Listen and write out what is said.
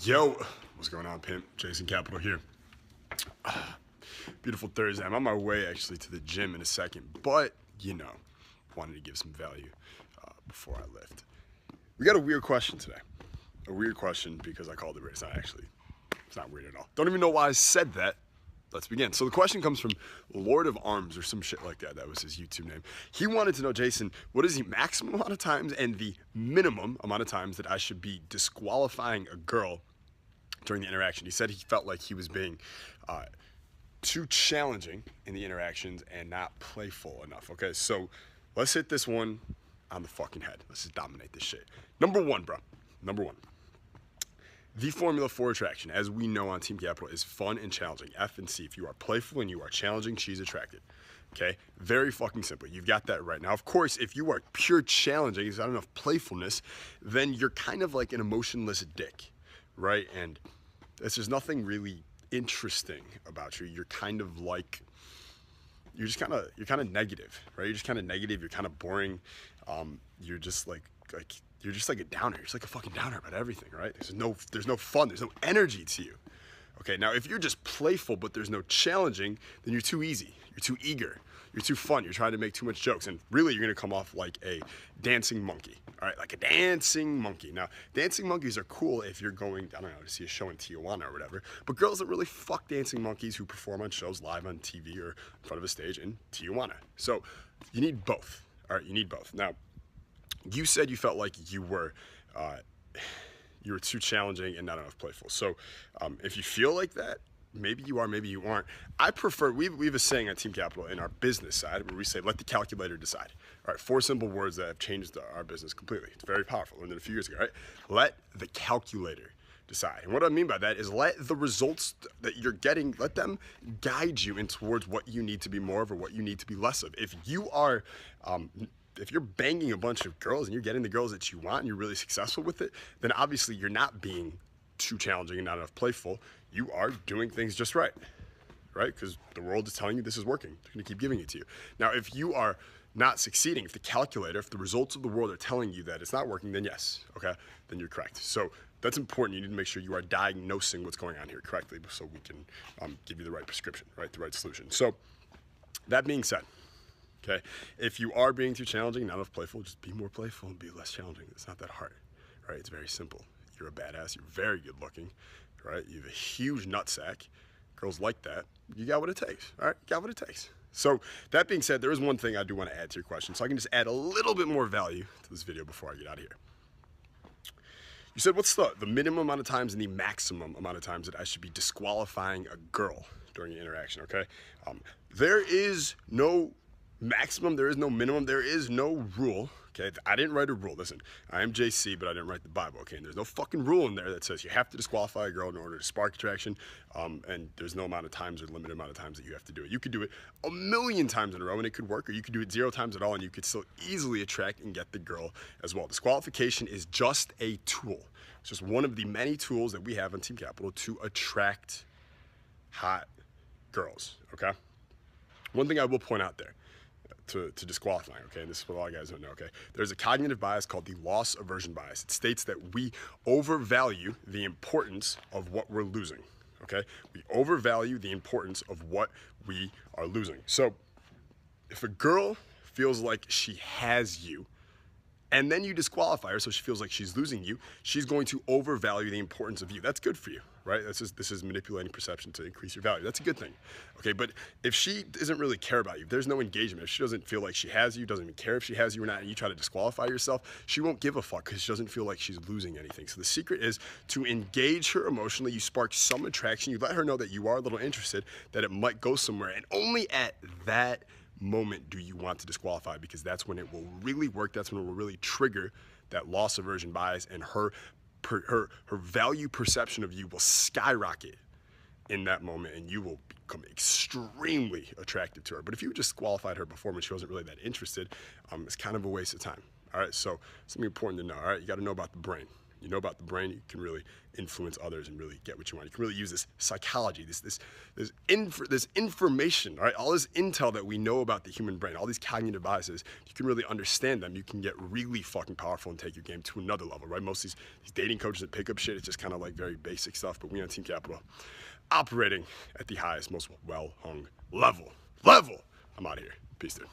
Yo, what's going on, pimp? Jason Capital here. Beautiful Thursday. I'm on my way actually to the gym in a second, but wanted to give some value before I lift. We got a weird question today. A weird question because I called it weird. It's not weird at all. Don't even know why I said that. Let's begin. So the question comes from Lord of Arms or some shit like that. That was his YouTube name. He wanted to know, Jason, what is the maximum amount of times and the minimum amount of times that I should be disqualifying a girl during the interaction? He said he felt like he was being too challenging in the interactions and not playful enough. Okay, so let's hit this one on the fucking head. Let's just dominate this shit. Number one, bro. Number one. The formula for attraction, as we know on Team Capital, is fun and challenging. F and C. If you are playful and you are challenging, she's attracted. Okay? Very fucking simple. You've got that right. Now, of course, if you are pure challenging, there's not enough playfulness, then you're kind of like an emotionless dick, right? And there's nothing really interesting about you. You're kind of like, you're kind of negative, right? You're just kind of negative. You're kind of boring. You're just like a downer. You're just like a fucking downer about everything, right? There's no fun. There's no energy to you. Okay, now if you're just playful but there's no challenging, then you're too easy. You're too eager. You're too fun. You're trying to make too much jokes, and really you're gonna come off like a dancing monkey. All right, like a dancing monkey. Now, dancing monkeys are cool if you're going, I don't know, to see a show in Tijuana or whatever. But girls don't really fuck dancing monkeys who perform on shows live on TV or in front of a stage in Tijuana. So you need both. All right, you need both. Now, you said you felt like you were too challenging and not enough playful. So if you feel like that, maybe you are, maybe you aren't. I prefer, we have a saying at Team Capital in our business side where we say, let the calculator decide. All right, 4 simple words that have changed our business completely. It's very powerful. Learned it a few years ago, right? Let the calculator decide. And what I mean by that is let the results that you're getting, let them guide you in towards what you need to be more of or what you need to be less of. If you are, if you're banging a bunch of girls and you're getting the girls that you want and you're really successful with it, then obviously you're not being too challenging and not enough playful. You are doing things just right, right? Because the world is telling you this is working. They're going to keep giving it to you. Now, if you are not succeeding, if the calculator, if the results of the world are telling you that it's not working, then yes, okay, then you're correct. So that's important. You need to make sure you are diagnosing what's going on here correctly so we can give you the right prescription, right, the right solution. So that being said, okay, if you are being too challenging, not enough playful, just be more playful and be less challenging. It's not that hard, right? It's very simple. You're a badass. You're very good looking, right? You have a huge nutsack. Girls like that. You got what it takes, all right? You got what it takes. So that being said, there is one thing I do want to add to your question, so I can just add a little bit more value to this video before I get out of here. You said, what's the minimum amount of times and the maximum amount of times that I should be disqualifying a girl during an interaction, okay? There is no maximum, there is no minimum, there is no rule, okay? I didn't write a rule. Listen, I am JC, but I didn't write the Bible, okay? And there's no fucking rule in there that says you have to disqualify a girl in order to spark attraction, and there's no amount of times or limited amount of times that you have to do it. You could do it a million times in a row and it could work, or you could do it 0 times at all and you could still easily attract and get the girl as well. Disqualification is just a tool. It's just one of the many tools that we have on Team Capital to attract hot girls, okay? One thing I will point out there, to disqualifying, okay, and this is what a lot of guys don't know, okay, there's a cognitive bias called the loss aversion bias. It states that we overvalue the importance of what we're losing, okay? We overvalue the importance of what we are losing. So if a girl feels like she has you, and then you disqualify her so she feels like she's losing you, she's going to overvalue the importance of you. That's good for you, right? This is manipulating perception to increase your value. That's a good thing, okay? But if she doesn't really care about you, if there's no engagement, if she doesn't feel like she has you, doesn't even care if she has you or not, and you try to disqualify yourself, she won't give a fuck because she doesn't feel like she's losing anything. So the secret is to engage her emotionally. You spark some attraction. You let her know that you are a little interested, that it might go somewhere, and only at that moment do you want to disqualify, because that's when it will really work. That's when it will really trigger that loss aversion bias, and her value perception of you will skyrocket in that moment, and you will become extremely attractive to her. But if you just qualified her before when she wasn't really that interested, it's kind of a waste of time. All right, so something important to know. All right, you got to know about the brain. You know about the brain, you can really influence others and really get what you want. You can really use this psychology, this information, all right? All this intel that we know about the human brain, all these cognitive biases, you can really understand them. You can get really fucking powerful and take your game to another level, right? Most of these dating coaches that pick up shit, it's just kind of like very basic stuff, but we on Team Capital, operating at the highest, most well-hung level. I'm out of here. Peace, dude.